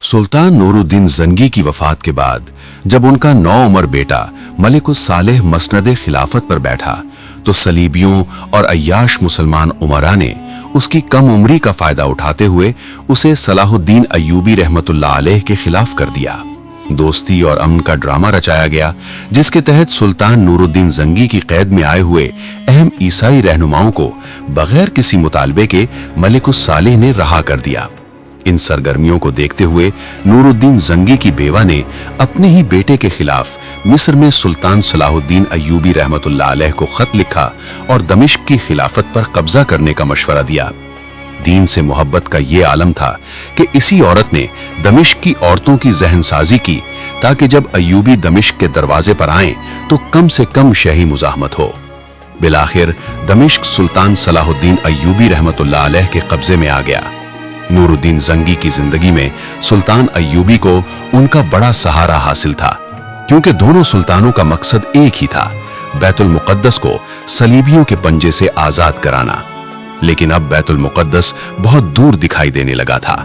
सुल्तान नूरुद्दीन जंगी की वफात के बाद जब उनका नौउम्र बेटा मलिकुस सालेह मसनदे खिलाफत पर बैठा तो सलीबियों और अय्याश मुसलमान उमरा ने उसकी कम उम्री का फायदा उठाते हुए उसे सलाहुद्दीन अय्यूबी रहमतुल्लाह अलैह के खिलाफ कर दिया। दोस्ती और अमन का ड्रामा रचाया गया जिसके तहत सुल्तान नूरुद्दीन जंगी की कैद में आए हुए अहम ईसाई रहनुमाओं को बगैर किसी मुतालबे के मलिकुस सालेह ने रहा कर दिया। इन सरगर्मियों को देखते हुए नूरुद्दीन जंगी की बेवा ने अपने ही बेटे के खिलाफ मिस्र में सुल्तान सलाहुद्दीन अय्यूबी रहमतुल्लाह अलैह को खत लिखा और दमिश्क की खिलाफत पर कब्जा करने का मशवरा दिया। दीन से मोहब्बत का ये आलम था कि इसी औरत ने दमिश्क की औरतों की जहनसाजी की ताकि जब अय्यूबी दमिश्क के दरवाजे पर आएं तो कम से कम शही मुजाहमत हो। बिलाखिर दमिश्क सुल्तान सलाहुद्दीन अय्यूबी रहमतुल्लाह अलैह के कब्जे में आ गया। नूरुद्दीन जंगी की जिंदगी में सुल्तान अय्यूबी को उनका बड़ा सहारा हासिल था क्योंकि दोनों सुल्तानों का मकसद एक ही था, बैतुल मुक़द्दस को सलीबियों के पंजे से आजाद कराना। लेकिन अब बैतुल मुक़द्दस बहुत दूर दिखाई देने लगा था।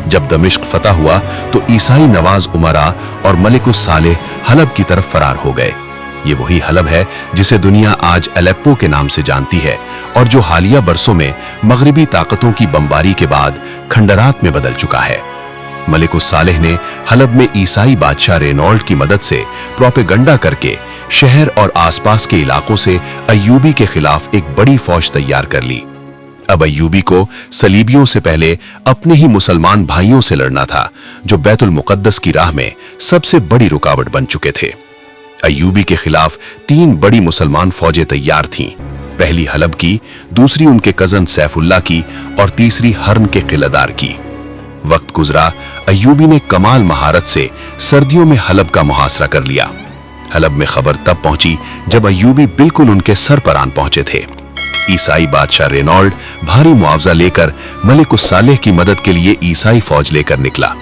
जब दमिश्क फतह हुआ तो ईसाई नवाज उमरा और मलिकुस सालेह हलब की तरफ फरार हो गए। ये वही हलब है जिसे दुनिया आज अलेप्पो के नाम से जानती है और जो हालिया बरसों में मगरिबी ताकतों की बमबारी के बाद खंडरात में बदल चुका है। मलिकुस सालेह ने हलब में ईसाई बादशाह रेनॉल्ड की मदद से प्रोपेगंडा करके शहर और आसपास के इलाकों से अय्यूबी के खिलाफ एक बड़ी फौज तैयार कर ली। अब अय्यूबी को सलीबियों से पहले अपने ही मुसलमान भाइयों से लड़ना था जो बैतुल मुक़द्दस की राह में सबसे बड़ी रुकावट बन चुके थे। अय्यूबी के खिलाफ 3 बड़ी मुसलमान फौजें तैयार थीं। पहली हलब की, दूसरी उनके कजन सैफुल्लाह की और तीसरी हर्न के किलादार की। वक्त गुजरा, अय्यूबी ने कमाल महारत से सर्दियों में हलब का मुहासरा कर लिया। हलब में खबर तब पहुंची जब अय्यूबी बिल्कुल उनके सर पर आन पहुंचे थे। ईसाई बादशाह रेनॉल्ड भारी मुआवजा लेकर मलिकुस सालेह की मदद के लिए ईसाई फौज लेकर निकला।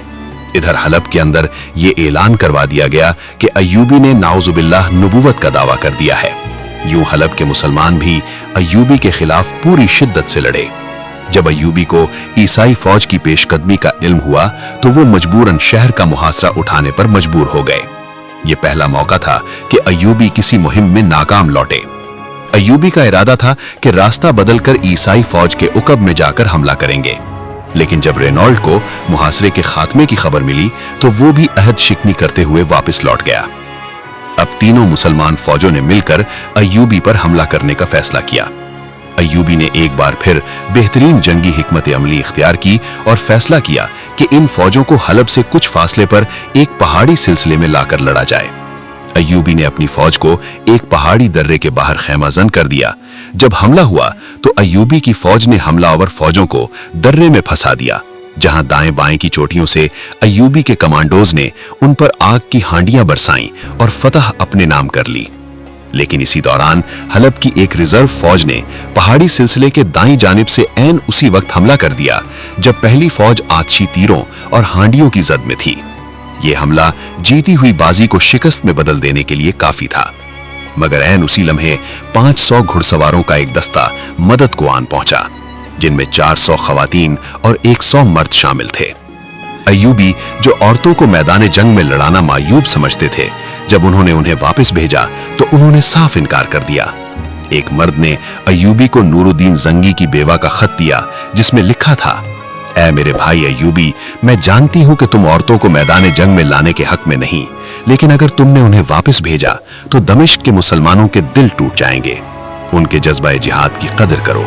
इधर हलब के अंदर ये ऐलान करवा दिया गया कि अय्यूबी ने नाउजुबिल्लाह नबूवत का दावा कर दिया है। यूं हलब के मुसलमान भी अय्यूबी के खिलाफ पूरी शिद्दत से लड़े। जब अय्यूबी को ईसाई फौज की पेशकदमी का इल्म हुआ तो वो मजबूरन शहर का मुहासरा उठाने पर मजबूर हो गए। ये पहला मौका था कि अय्यूबी किसी मुहिम में नाकाम लौटे। अय्यूबी का इरादा था कि रास्ता बदलकर ईसाई फौज के उकब में जाकर हमला करेंगे, लेकिन जब रेनॉल्ड को मुहासरे के खात्मे की खबर मिली तो वो भी अहद शिकनी करते हुए वापस लौट गया। अब तीनों मुसलमान फौजों ने मिलकर अय्यूबी पर हमला करने का फैसला किया। अय्यूबी ने एक बार फिर बेहतरीन जंगी हिकमत अमली इख्तियार की और फैसला किया कि इन फौजों को हलब से कुछ फासले पर एक पहाड़ी सिलसिले में लाकर लड़ा जाए। अय्यूबी ने अपनी फौज को एक पहाड़ी दर्रे के बाहर खैमाजन कर दिया। जब हमला हुआ तो अय्यूबी की फौज ने हमलावर फौजों को दर्रे में फंसा दिया, जहां दाएं बाएं की चोटियों से अय्यूबी के कमांडोज ने उन पर आग की हांडियां बरसाईं और फतह अपने नाम कर ली। लेकिन इसी दौरान हलब की एक रिजर्व फौज ने पहाड़ी सिलसिले के दाईं जानिब से ऐन उसी वक्त हमला कर दिया जब पहली फौज आतशी तीरों और हांडियों की जद में थी। यह हमला जीती हुई बाजी को शिकस्त में बदल देने के लिए काफी था, मगर ऐन उसी लम्हे 500 घुड़सवारों का एक दस्ता मदद को आन पहुंचा, जिनमें 400 खवातीन और 100 मर्द शामिल थे। अय्यूबी, जो औरतों को मैदान जंग में लड़ाना मायूब समझते थे, जब उन्होंने उन्हें वापस भेजा तो उन्होंने साफ इनकार कर दिया। एक मर्द ने अय्यूबी को नूरुद्दीन जंगी की बेवा का खत दिया जिसमें लिखा था, ऐ मेरे भाई अय्यूबी, मैं जानती हूं कि तुम औरतों को मैदान जंग में लाने के हक में नहीं, लेकिन अगर तुमने उन्हें वापस भेजा तो दमिश्क के मुसलमानों के दिल टूट जाएंगे। उनके जज्बा जिहाद की कदर करो।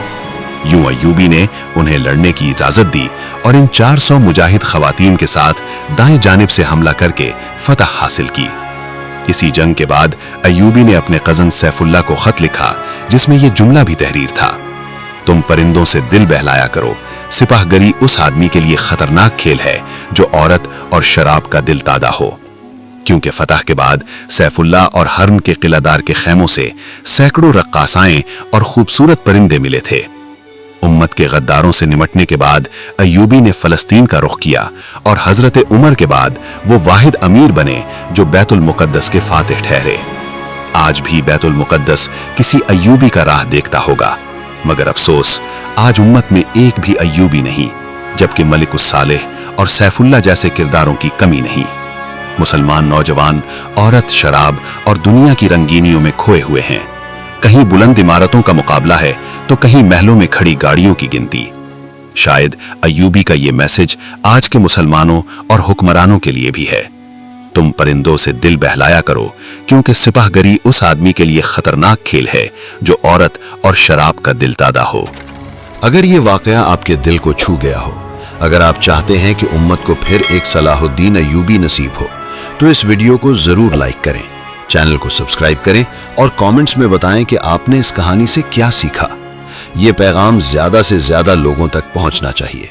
यूं अय्यूबी ने उन्हें लड़ने की इजाजत दी और इन 400 मुजाहिद खवातीन के साथ दाएं जानिब से हमला करके फतह हासिल की। इसी जंग के बाद अय्यूबी ने अपने कजन सैफुल्लाह को खत लिखा जिसमें यह जुमला भी तहरीर था, तुम परिंदों से दिल बहलाया करो, सिपाहगरी उस आदमी के लिए खतरनाक खेल है जो औरत और शराब का दिल तादा हो। क्योंकि फतह के बाद सैफुल्लाह और हर्न के किलादार के खेमों से सैकड़ों रक्कासाएं और खूबसूरत परिंदे मिले थे। उम्मत के गद्दारों से निमटने के बाद अय्यूबी ने फलस्तीन का रुख किया और हजरत उमर के बाद वो वाहिद अमीर बने जो बैतुल मुक़द्दस के फातिह ठहरे। आज भी बैतुल मुक़द्दस किसी अय्यूबी का राह देखता होगा, मगर अफसोस आज उम्मत में एक भी अय्यूबी नहीं। जबकि मलिक सालेह और सैफुल्लाह जैसे किरदारों की कमी नहीं। मुसलमान नौजवान औरत, शराब और दुनिया की रंगीनियों में खोए हुए हैं। कहीं बुलंद इमारतों का मुकाबला है तो कहीं महलों में खड़ी गाड़ियों की गिनती। शायद अय्यूबी का ये मैसेज आज के मुसलमानों और हुक्मरानों के लिए भी है। तुम परिंदों से दिल बहलाया करो, क्योंकि सिपाहगरी उस आदमी के लिए खतरनाक खेल है जो औरत और शराब का दिल दादा हो। अगर ये वाकया आपके दिल को छू गया हो, अगर आप चाहते हैं कि उम्मत को फिर एक सलाहुद्दीन अय्यूबी नसीब हो, तो इस वीडियो को जरूर लाइक करें, चैनल को सब्सक्राइब करें और कमेंट्स में बताएं कि आपने इस कहानी से क्या सीखा। ये पैगाम ज्यादा से ज्यादा लोगों तक पहुंचना चाहिए।